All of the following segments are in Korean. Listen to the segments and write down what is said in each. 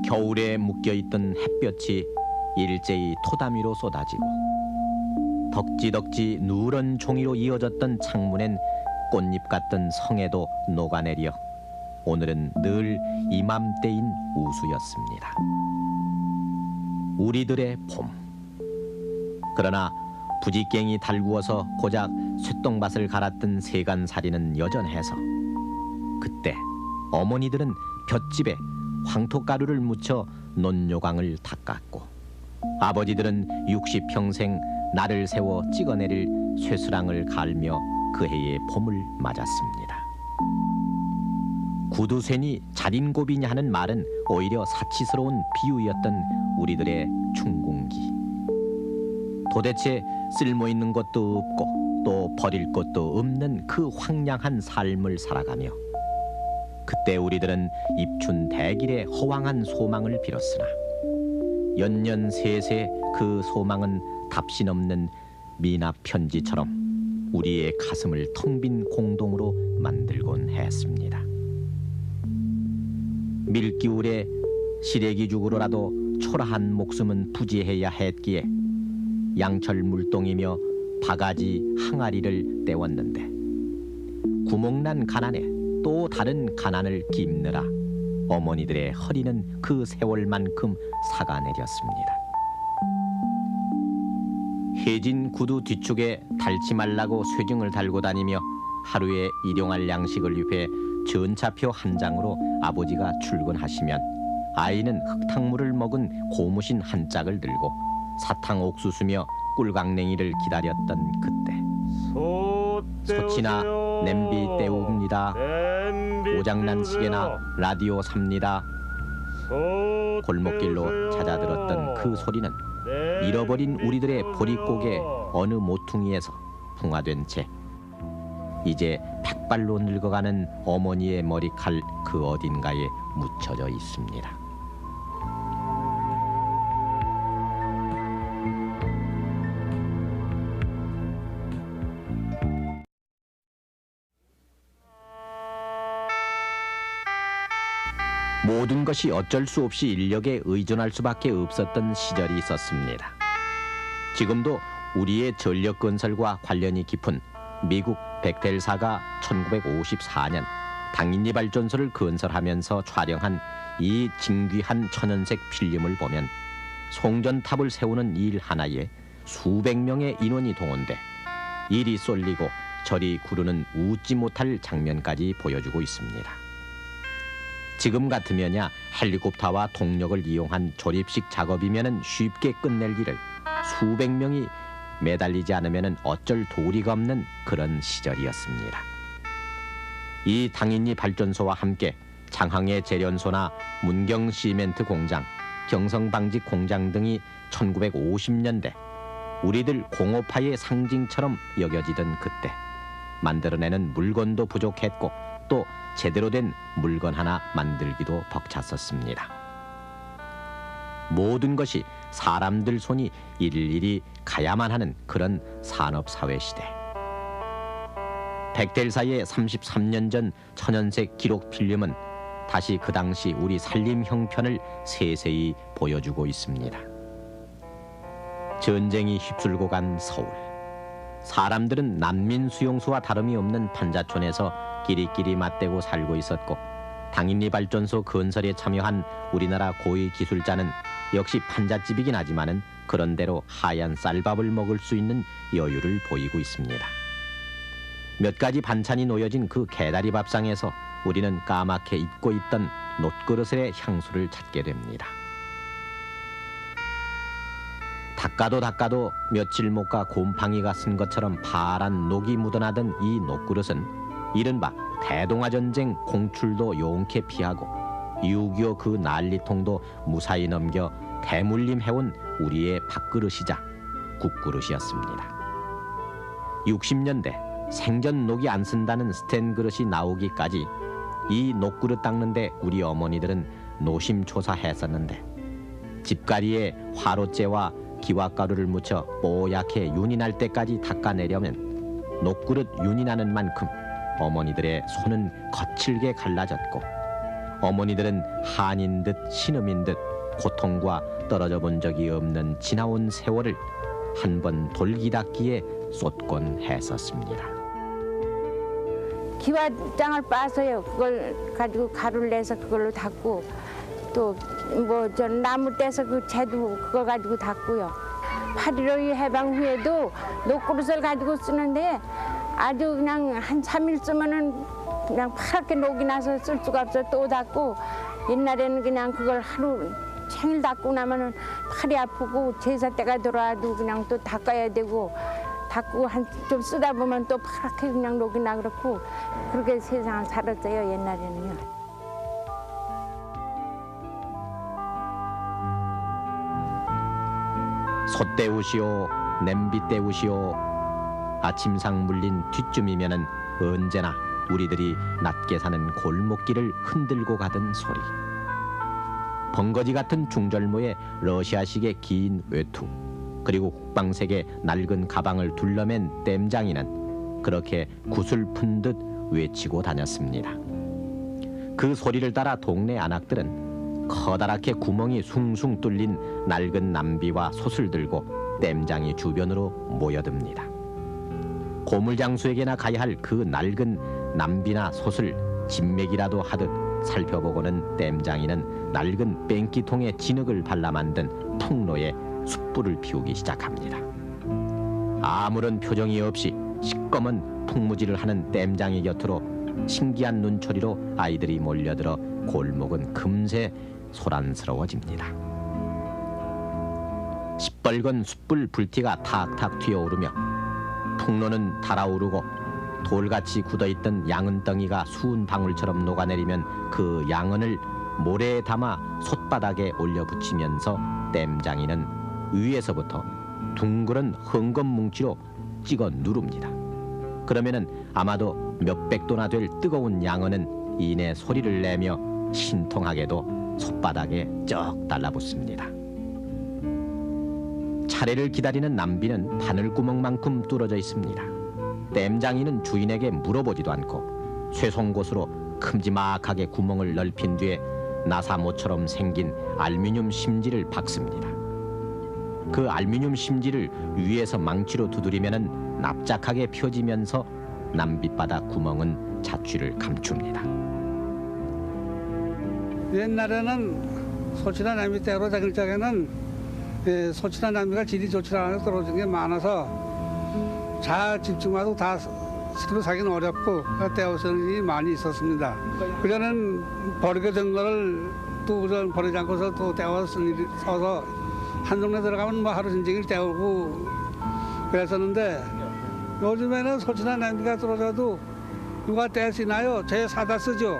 겨울에 묶여있던 햇볕이 일제히 토담 위로 쏟아지고 덕지덕지 누런 종이로 이어졌던 창문엔 꽃잎 같던 성에도 녹아내려 오늘은 늘 이맘때인 우수였습니다. 우리들의 봄. 그러나 부지깽이 달구어서 고작 쇳덩밭을 갈았던 세간살이는 여전해서 그때 어머니들은 볏짚에 황토가루를 묻혀 논요강을 닦았고 아버지들은 60평생 나를 세워 찍어내릴 쇠수랑을 갈며 그 해의 봄을 맞았습니다. 구두쇠니 자린고비냐 하는 말은 오히려 사치스러운 비유였던 우리들의 춘궁기. 도대체 쓸모있는 것도 없고 또 버릴 것도 없는 그 황량한 삶을 살아가며 그때 우리들은 입춘 대길에 허황한 소망을 빌었으나 연년세세 그 소망은 답신없는 미납 편지처럼 우리의 가슴을 텅 빈 공동으로 만들곤 했습니다. 밀기울에 시래기 죽으로라도 초라한 목숨은 부지해야 했기에 양철 물동이며 바가지 항아리를 떼웠는데 구멍난 가난에 또 다른 가난을 깁느라 어머니들의 허리는 그 세월만큼 사가내렸습니다. 해진 구두 뒤축에 닳지 말라고 쇠증을 달고 다니며 하루에 일용할 양식을 위해 전차표 한 장으로 아버지가 출근하시면 아이는 흙탕물을 먹은 고무신 한 짝을 들고 사탕 옥수수며 꿀강냉이를 기다렸던 그때 소치나 냄비 때웁니다. 오장난 시계나 라디오 삽니다. 골목길로 찾아들었던 그 소리는 잃어버린 우리들의 보릿고개 어느 모퉁이에서 풍화된 채 이제 백발로 늙어가는 어머니의 머리칼 그 어딘가에 묻혀져 있습니다. 모든 것이 어쩔 수 없이 인력에 의존할 수밖에 없었던 시절이 있었습니다. 지금도 우리의 전력건설과 관련이 깊은 미국 벡텔사가 1954년 당인리 발전소를 건설하면서 촬영한 이 진귀한 천연색 필름을 보면 송전탑을 세우는 일 하나에 수백 명의 인원이 동원돼 이리 쏠리고 저리 구르는 웃지 못할 장면까지 보여주고 있습니다. 지금 같으면야 헬리콥터와 동력을 이용한 조립식 작업이면은 쉽게 끝낼 일을 수백 명이 매달리지 않으면은 어쩔 도리가 없는 그런 시절이었습니다. 이 당인리 발전소와 함께 장항해 제련소나 문경 시멘트 공장, 경성 방직 공장 등이 1950년대 우리들 공업화의 상징처럼 여겨지던 그때 만들어내는 물건도 부족했고 또 제대로 된 물건 하나 만들기도 벅찼었습니다. 모든 것이 사람들 손이 일일이 가야만 하는 그런 산업사회 시대. 벡텔사의 33년 전 천연색 기록 필름은 다시 그 당시 우리 살림 형편을 세세히 보여주고 있습니다. 전쟁이 휩쓸고 간 서울. 사람들은 난민 수용소와 다름이 없는 판자촌에서 끼리끼리 맞대고 살고 있었고 당인리 발전소 건설에 참여한 우리나라 고위 기술자는 역시 판잣집이긴 하지만은 그런대로 하얀 쌀밥을 먹을 수 있는 여유를 보이고 있습니다. 몇 가지 반찬이 놓여진 그 개다리 밥상에서 우리는 까맣게 잊고 있던 놋그릇의 향수를 찾게 됩니다. 닦아도 며칠 못 가 곰팡이가 쓴 것처럼 파란 녹이 묻어나던 이 놋그릇은 이른바 대동아전쟁 공출도 용케 피하고 6.25 그 난리통도 무사히 넘겨 대물림해온 우리의 밥그릇이자 국그릇이었습니다. 60년대 생전 녹이 안 쓴다는 스텐 그릇이 나오기까지 이 녹그릇 닦는데 우리 어머니들은 노심초사했었는데 집가리에 화로째와 기와가루를 묻혀 뽀얗게 윤이 날 때까지 닦아내려면 녹그릇 윤이 나는 만큼 어머니들의 손은 거칠게 갈라졌고 어머니들은 한인 듯 신음인 듯 고통과 떨어져 본 적이 없는 지나온 세월을 한 번 돌기 닦기에 쏟곤 했었습니다. 기와장을 빻아서요. 그걸 가지고 가루를 내서 그걸로 닦고, 또 뭐 저 나무 떼서 그 재도 그거 가지고 닦고요. 8.15 해방 후에도 녹그릇을 가지고 쓰는데 아주 그냥 한 3일 쓰면은 그냥 파랗게 녹이 나서 쓸 수가 없어. 또 닦고, 옛날에는 그냥 그걸 하루 종일 닦고 나면은 팔이 아프고 제사 때가 들어와도 그냥 또 닦아야 되고, 닦고 좀 쓰다 보면 또 파랗게 그냥 녹이 나 그렇고, 그렇게 세상을 살았어요, 옛날에는요. 솥 때우시오, 냄비 때우시오. 아침상 물린 뒤쯤이면은 언제나 우리들이 낮게 사는 골목길을 흔들고 가던 소리. 벙거지 같은 중절모의 러시아식의 긴 외투, 그리고 국방색의 낡은 가방을 둘러맨 땜장이는 그렇게 구슬픈 듯 외치고 다녔습니다. 그 소리를 따라 동네 안악들은 커다랗게 구멍이 숭숭 뚫린 낡은 남비와 솥을 들고 땜장이 주변으로 모여듭니다. 고물장수에게나 가야 할 그 낡은 남비나 솥을 진맥이라도 하듯 살펴보고는 땜장이는 낡은 뺑기통에 진흙을 발라 만든 풍로에 숯불을 피우기 시작합니다. 아무런 표정이 없이 시꺼먼 풍무질을 하는 땜장이 곁으로 신기한 눈초리로 아이들이 몰려들어 골목은 금세 소란스러워집니다. 시뻘건 숯불 불티가 탁탁 튀어오르며 풍로는 달아오르고 돌같이 굳어있던 양은덩이가 수은 방울처럼 녹아내리면 그 양은을 모래에 담아 솥바닥에 올려붙이면서 땜장이는 위에서부터 둥그런 헝겊 뭉치로 찍어 누릅니다. 그러면은 아마도 몇백 도나 될 뜨거운 양은은 이내 소리를 내며 신통하게도 솥바닥에 쩍 달라붙습니다. 차례를 기다리는 남비는 바늘구멍만큼 뚫어져 있습니다. 땜장이는 주인에게 물어보지도 않고 쇠송곳으로 큼지막하게 구멍을 넓힌 뒤에 나사모처럼 생긴 알루미늄 심지를 박습니다. 그 알루미늄 심지를 위에서 망치로 두드리면은 납작하게 펴지면서 남빗바닥 구멍은 자취를 감춥니다. 옛날에는 소치나 남이 때로 다닐 적에는 소치나 남이가 질이 좋지 않아서 떨어진 게 많아서 잘 집중해도 다 새로 사기는 어렵고 떼어쓰는 일이 많이 있었습니다. 그전엔 버리게 된 거를 또 버리지 않고서 또 떼어 쓰는 일이 서서 한 동네 들어가면 뭐 하루 종일 떼우고 그랬었는데 요즘에는 소치나 냄비가 떨어져도 누가 떼시나요? 제 사다 쓰죠.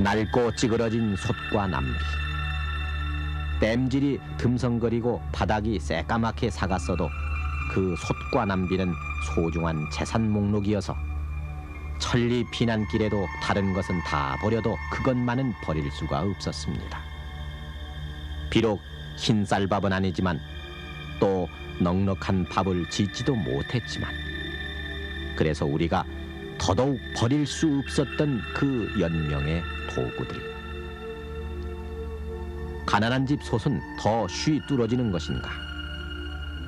낡고 찌그러진 솥과 남비, 땜질이 듬성거리고 바닥이 새까맣게 삭았어도 그 솥과 남비는 소중한 재산 목록이어서 천리 피난길에도 다른 것은 다 버려도 그것만은 버릴 수가 없었습니다. 비록 흰 쌀밥은 아니지만 또 넉넉한 밥을 짓지도 못했지만, 그래서 우리가 더더욱 버릴 수 없었던 그 연명의 도구들. 가난한 집 솥은 더 쉬 뚫어지는 것인가?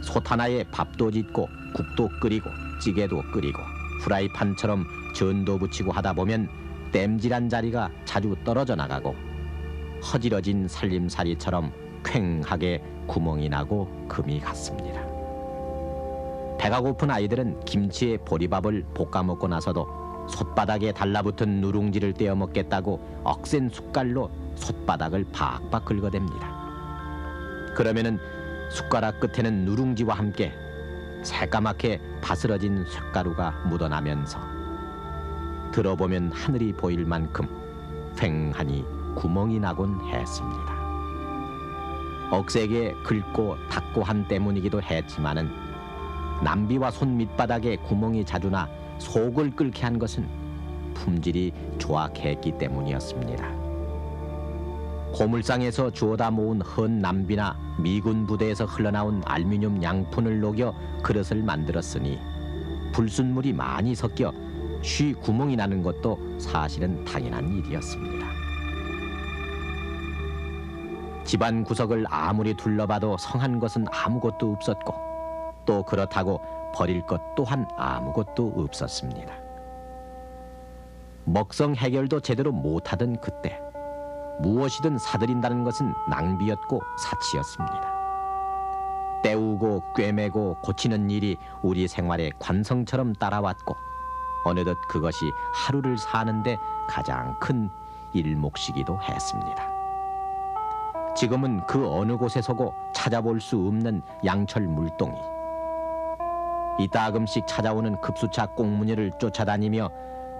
솥 하나에 밥도 짓고 국도 끓이고 찌개도 끓이고 프라이팬처럼 전도 붙이고 하다 보면 땜질한 자리가 자주 떨어져 나가고 허지러진 살림살이처럼 퀭하게 구멍이 나고 금이 갔습니다. 배가 고픈 아이들은 김치에 보리밥을 볶아 먹고 나서도 솥바닥에 달라붙은 누룽지를 떼어 먹겠다고 억센 숟갈로 솥바닥을 박박 긁어댑니다. 그러면은 숟가락 끝에는 누룽지와 함께 새까맣게 바스러진 쇳가루가 묻어나면서 들어보면 하늘이 보일 만큼 휑하니 구멍이 나곤 했습니다. 억세게 긁고 닦고 한 때문이기도 했지만은 남비와 손 밑바닥에 구멍이 자주 나 속을 끓게 한 것은 품질이 조악했기 때문이었습니다. 고물상에서 주워다 모은 헌 남비나 미군 부대에서 흘러나온 알루미늄 양푼을 녹여 그릇을 만들었으니 불순물이 많이 섞여 쉬 구멍이 나는 것도 사실은 당연한 일이었습니다. 집안 구석을 아무리 둘러봐도 성한 것은 아무것도 없었고 또 그렇다고 버릴 것 또한 아무것도 없었습니다. 먹성 해결도 제대로 못하던 그때 무엇이든 사들인다는 것은 낭비였고 사치였습니다. 때우고 꿰매고 고치는 일이 우리 생활의 관성처럼 따라왔고 어느덧 그것이 하루를 사는데 가장 큰 일몫이기도 했습니다. 지금은 그 어느 곳에서고 찾아볼 수 없는 양철 물동이, 이따금씩 찾아오는 급수차 꽁무니를 쫓아다니며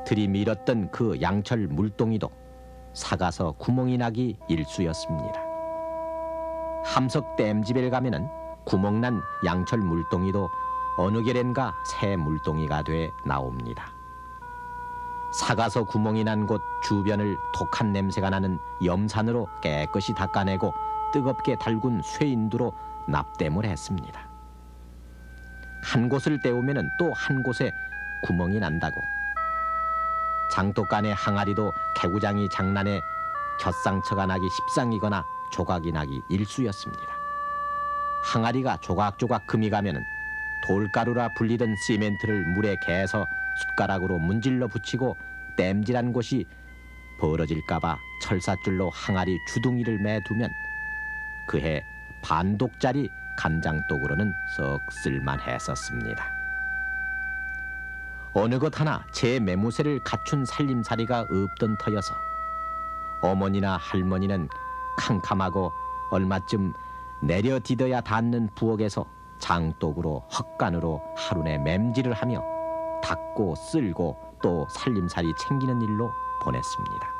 들이밀었던 그 양철 물동이도 사가서 구멍이 나기 일쑤였습니다. 함석 댐집에 가면은 구멍난 양철 물동이도 어느 결엔가 새 물동이가 돼 나옵니다. 사가서 구멍이 난 곳 주변을 독한 냄새가 나는 염산으로 깨끗이 닦아내고 뜨겁게 달군 쇠인두로 납땜을 했습니다. 한 곳을 때우면은 또 한 곳에 구멍이 난다고. 장독간의 항아리도 개구장이 장난에 곁상처가 나기 십상이거나 조각이 나기 일쑤였습니다. 항아리가 조각조각 금이 가면은 돌가루라 불리던 시멘트를 물에 개서 숟가락으로 문질러 붙이고 땜질한 곳이 벌어질까봐 철사줄로 항아리 주둥이를 매두면 그해 반독짜리 간장독으로는 썩 쓸만했었습니다. 어느 것 하나 제 매무새를 갖춘 살림살이가 없던 터여서 어머니나 할머니는 캄캄하고 얼마쯤 내려디뎌야 닿는 부엌에서 장독으로 헛간으로 하루내 맴질을 하며 닦고 쓸고 또 살림살이 챙기는 일로 보냈습니다.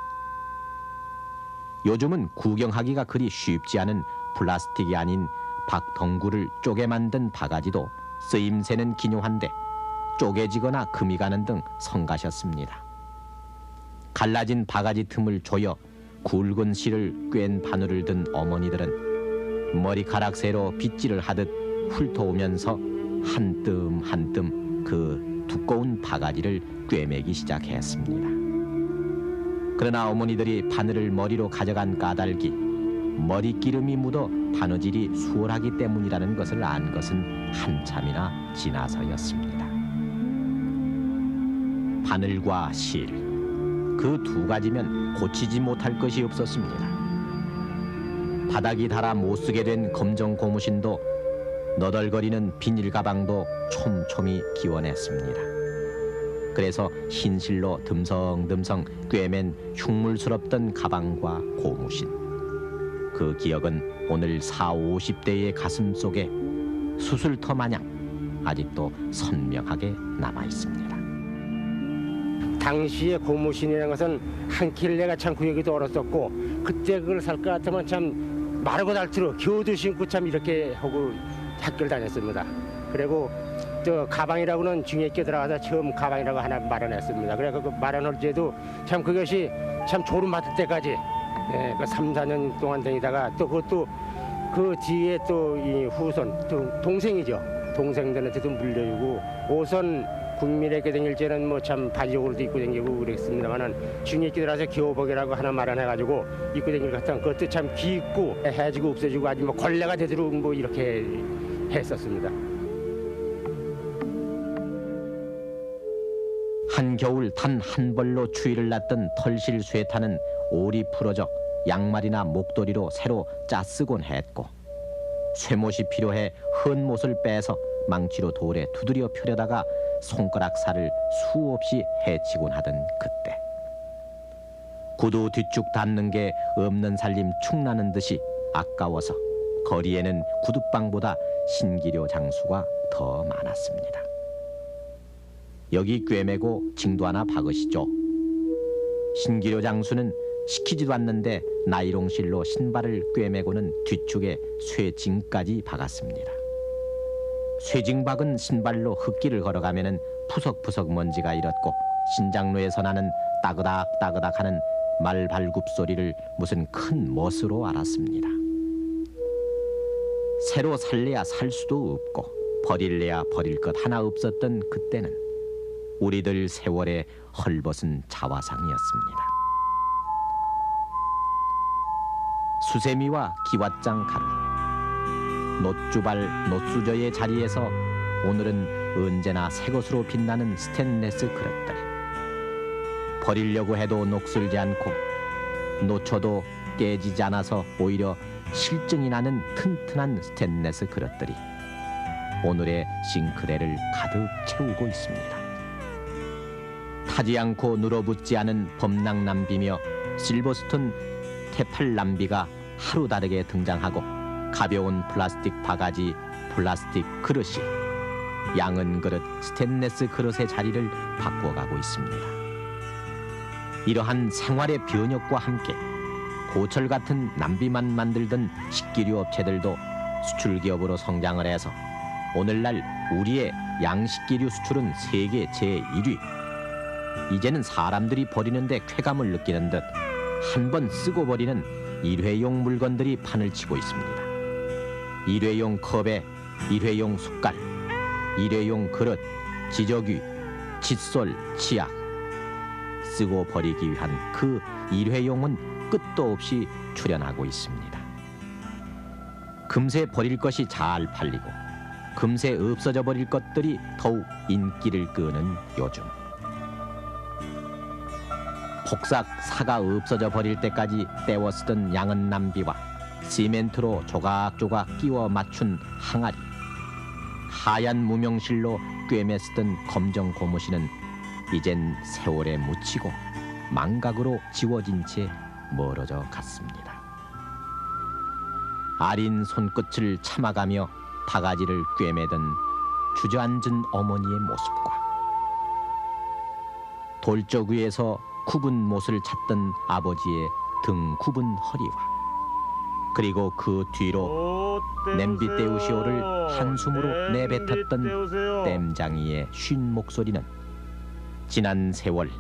요즘은 구경하기가 그리 쉽지 않은 플라스틱이 아닌 박덩굴을 쪼개 만든 바가지도 쓰임새는 기묘한데 쪼개지거나 금이 가는 등 성가셨습니다. 갈라진 바가지 틈을 조여 굵은 실을 꿰은 바늘을 든 어머니들은 머리카락 새로 빗질을 하듯 훑어오면서 한 뜸 한 뜸 그 두꺼운 바가지를 꿰매기 시작했습니다. 그러나 어머니들이 바늘을 머리로 가져간 까닭이 머리기름이 묻어 바느질이 수월하기 때문이라는 것을 안 것은 한참이나 지나서였습니다. 바늘과 실, 그 두 가지면 고치지 못할 것이 없었습니다. 바닥이 닳아 못쓰게 된 검정 고무신도 너덜거리는 비닐 가방도 촘촘히 기원했습니다. 그래서 흰실로 듬성듬성 꿰맨 흉물스럽던 가방과 고무신, 그 기억은 오늘 40, 50대의 가슴 속에 수술터 마냥 아직도 선명하게 남아있습니다. 당시에 고무신이라는 것은 한 킬레가 참 구역에도 얼었었고 그때 그걸 살 것 같으면 참 마르고 닳도록 겨우도 신고 참 이렇게 하고 학교를 다녔습니다. 그리고 저 가방이라고는 중학교 들어가서 처음 가방이라고 하나 마련했습니다. 그래서 그 마련할 때도 참 그것이 참 졸음 받을 때까지 그 3, 4년 동안 다니다가 또 그것도 그 뒤에 또 이 후손 또 동생이죠. 동생들한테도 물려주고 옷은 국민에게 다닐 때는 뭐 참 바지옥으로도 입고 다니고 그랬습니다만은 중학교 들어가서 겨우복이라고 하나 마련해가지고 입고 다니는 것 같은 그것도 참 깊고 해지고 없어지고 아주 뭐 걸레가 되도록 뭐 이렇게 했었습니다. 한겨울 단 한 벌로 추위를 났던 털실 쇠타는 올이 풀어져 양말이나 목도리로 새로 짜쓰곤 했고 쇠못이 필요해 헌 못을 빼서 망치로 돌에 두드려 펴려다가 손가락 살을 수없이 해치곤 하던 그때 구두 뒤쭉 닿는 게 없는 살림 축나는 듯이 아까워서 거리에는 구두방보다 신기료 장수가 더 많았습니다. 여기 꿰매고 징도 하나 박으시죠. 신기료 장수는 시키지도 않는데 나이롱실로 신발을 꿰매고는 뒤축에 쇠징까지 박았습니다. 쇠징 박은 신발로 흙길을 걸어가면은 푸석푸석 먼지가 일었고 신장로에서 나는 따그닥따그닥하는 말발굽 소리를 무슨 큰 멋으로 알았습니다. 새로 살래야 살 수도 없고 버릴래야 버릴 것 하나 없었던 그때는 우리들 세월의 헐벗은 자화상이었습니다. 수세미와 기왓장 가루, 노주발, 노수저의 자리에서 오늘은 언제나 새 것으로 빛나는 스테인레스 그릇들. 버리려고 해도 녹슬지 않고 놓쳐도 깨지지 않아서 오히려 실증이 나는 튼튼한 스테인레스 그릇들이 오늘의 싱크대를 가득 채우고 있습니다. 타지 않고 눌어붙지 않은 범랑남비며 실버스톤 테팔남비가 하루 다르게 등장하고 가벼운 플라스틱 바가지, 플라스틱 그릇이 양은 그릇, 스테인레스 그릇의 자리를 바꿔가고 있습니다. 이러한 생활의 변혁과 함께 고철 같은 남비만 만들던 식기류 업체들도 수출 기업으로 성장을 해서 오늘날 우리의 양식기류 수출은 세계 제1위. 이제는 사람들이 버리는데 쾌감을 느끼는 듯 한 번 쓰고 버리는 일회용 물건들이 판을 치고 있습니다. 일회용 컵에 일회용 숟갈, 일회용 그릇, 지저귀, 칫솔, 치약. 쓰고 버리기 위한 그 일회용은 끝도 없이 출현하고 있습니다. 금세 버릴 것이 잘 팔리고 금세 없어져 버릴 것들이 더욱 인기를 끄는 요즘. 폭삭 사가 없어져 버릴 때까지 떼워 쓰던 양은 남비와 시멘트로 조각조각 끼워 맞춘 항아리, 하얀 무명실로 꿰매 쓰던 검정 고무신은 이젠 세월에 묻히고 망각으로 지워진 채 멀어져 갔습니다. 아린 손끝을 참아가며 바가지를 꿰매던 주저앉은 어머니의 모습과 돌적 위에서 굽은 못을 찾던 아버지의 등 굽은 허리와 그리고 그 뒤로 냄비 떼우시오를 한숨으로 내뱉었던 땜장이의 쉰 목소리는 지난 세월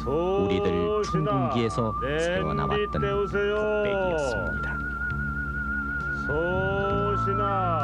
우리들 춘궁기에서 새어나왔던 독백이었습니다. 소신아